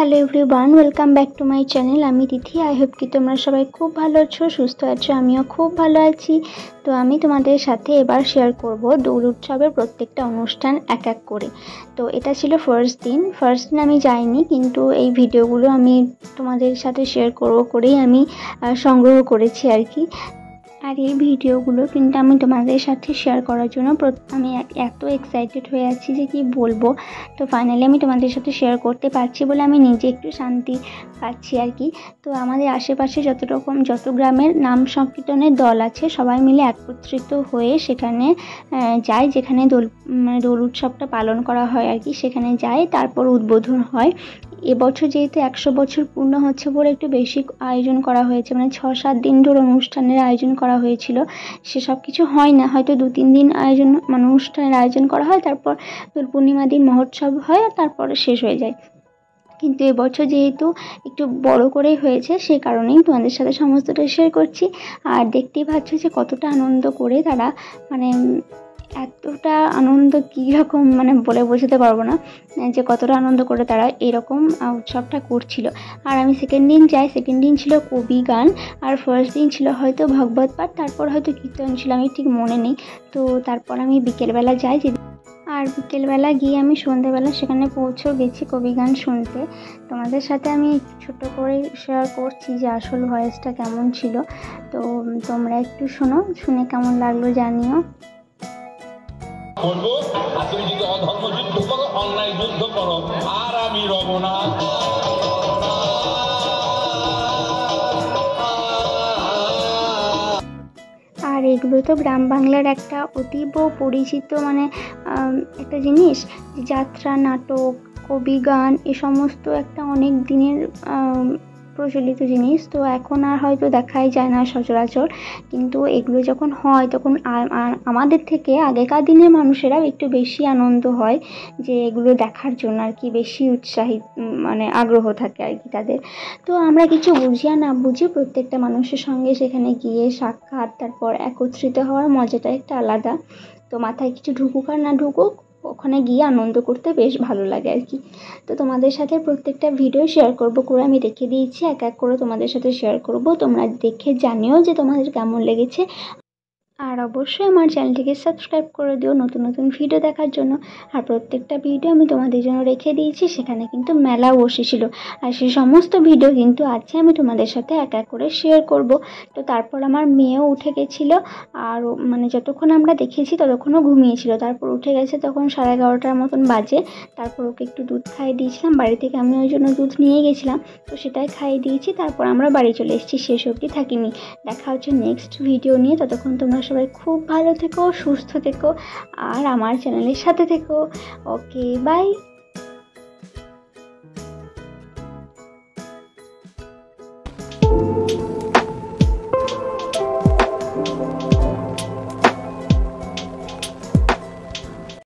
Hello everyone, welcome back to my channel. আমি তিথি। I hope কি তোমরা সবাই খুব ভালো আছো, সুস্থ আছো। আমিও খুব ভালো আছি। তো আমি তোমাদের সাথে এবার শেয়ার করব দোল উৎসবের প্রত্যেকটা অনুষ্ঠান এক এক করে। তো এটা ছিল ফার্স্ট দিন আমি যাইনি, কিন্তু এই ভিডিওগুলো আমি তোমাদের সাথে শেয়ার করব করেই আমি সংগ্রহ করেছি আর কি। আর এই ভিডিওগুলো কিন্তু আমি তোমাদের সাথে শেয়ার করার জন্য আমি এত এক্সাইটেড হয়ে আছি যে কি বলবো। তো ফাইনালি আমি তোমাদের সাথে শেয়ার করতে পারছি বলে আমি নিজে একটু শান্তি পাচ্ছি আর কি। তো আমাদের আশেপাশে যত গ্রামের নাম সংকীর্তনের দল আছে সবাই মিলে একত্রিত হয়ে সেখানে যায়, যেখানে দোল উৎসবটা পালন করা হয় আর কি। সেখানে যায়, তারপর উদ্বোধন হয়। এবছর যেহেতু 100 বছর পূর্ণ হচ্ছে বলে একটু বেশি আয়োজন করা হয়েছে, মানে 6-7 দিন ধরে অনুষ্ঠানের আয়োজন করা হয়েছিল। সেসব কিছু হয় না, হয়তো 2-3 দিন অনুষ্ঠানের আয়োজন করা হয়, তারপর দোল পূর্ণিমা দিন মহোৎসব হয় আর তারপরে শেষ হয়ে যায়। কিন্তু এবছর যেহেতু একটু বড় করেই হয়েছে, সেই কারণেই তোমাদের সাথে সমস্তটা শেয়ার করছি। আর দেখতেই পাচ্ছ যে কতটা আনন্দ করে তারা, মানে এতটা আনন্দ কীরকম মানে বলে বোঝাতে পারবো না যে কতটা আনন্দ করে তারা এরকম উৎসবটা করছিল। আর আমি সেকেন্ড দিন ছিল কবি গান, আর ফার্স্ট দিন ছিল হয়তো ভাগবত পাঠ, তারপর হয়তো কীর্তন ছিল, আমি ঠিক মনে নেই। তো তারপর আমি বিকেলবেলা যাই, আর বিকেলবেলা গিয়ে আমি সন্ধ্যেবেলা সেখানে গেছি কবি গান শুনতে। তোমাদের সাথে আমি ছোট করে শেয়ার করছি যে আসল ভয়েসটা কেমন ছিল। তো তোমরা একটু শোনো, শুনে কেমন লাগলো জানিও। করবো, আর তুমি যদি অধর্ম যুদ্ধ করো, অন্যায় যুদ্ধ করো, আর আমি রব না। আর এগুলো তো গ্রাম বাংলার একটা অতীব পরিচিত মানে একটা জিনিস, যাত্রা, নাটক, কবি গান, এ সমস্ত একটা অনেক দিনের প্রচলিত জিনিস। তো এখন আর হয়তো দেখাই যায় না সচরাচর, কিন্তু এগুলো যখন হয় তখন আমাদের থেকে আগেকার দিনের মানুষেরা একটু বেশি আনন্দ হয় যে এগুলো দেখার জন্য আর কি, বেশি উৎসাহিত মানে আগ্রহ থাকে আর কি তাদের। তো আমরা কিছু বুঝি আর না বুঝি, প্রত্যেকটা মানুষের সঙ্গে সেখানে গিয়ে সাক্ষাৎ, তারপর একত্রিত হওয়ার মজাটা একটা আলাদা। তো মাথায় কিছু ঢুকুক আর না ঢুকুক, ওখানে গিয়ে আনন্দ করতে বেশ ভালো লাগে আর কি। তো তোমাদের সাথে প্রত্যেকটা ভিডিও শেয়ার করে আমি রেখে দিয়েছি, এক এক করে তোমাদের সাথে শেয়ার করব। তোমরা দেখে জানিও যে তোমাদের কেমন লেগেছে। আর অবশ্যই আমার চ্যানেলটিকে সাবস্ক্রাইব করে দিও নতুন নতুন ভিডিও দেখার জন্য। আর প্রত্যেকটা ভিডিও আমি তোমাদের জন্য রেখে দিয়েছি, সেখানে কিন্তু মেলা বসেছিল, আর সেই সমস্ত ভিডিও কিন্তু আছে, আমি তোমাদের সাথে এক এক করে শেয়ার করব। তো তারপর আমার মেয়েও উঠে গেছিলো, আর মানে যতক্ষণ আমরা দেখেছি ততক্ষণও ঘুমিয়েছিল। তারপর উঠে গেছে, তখন 11:30 মতন বাজে। তারপর ওকে একটু দুধ খাইয়ে দিয়েছিলাম, বাড়ি থেকে আমি ওই জন্য দুধ নিয়ে গেছিলাম, তো সেটাই খাইয়ে দিয়েছি। তারপর আমরা বাড়ি চলে এসেছি, শেষ অবধি থাকিনি। দেখা হচ্ছে নেক্সট ভিডিও নিয়ে। ততক্ষণ তোমরা সবাই খুব ভালো থেকো, সুস্থ থেকো, আর আমার চ্যানেলের সাথে থেকো। ওকে, বাই।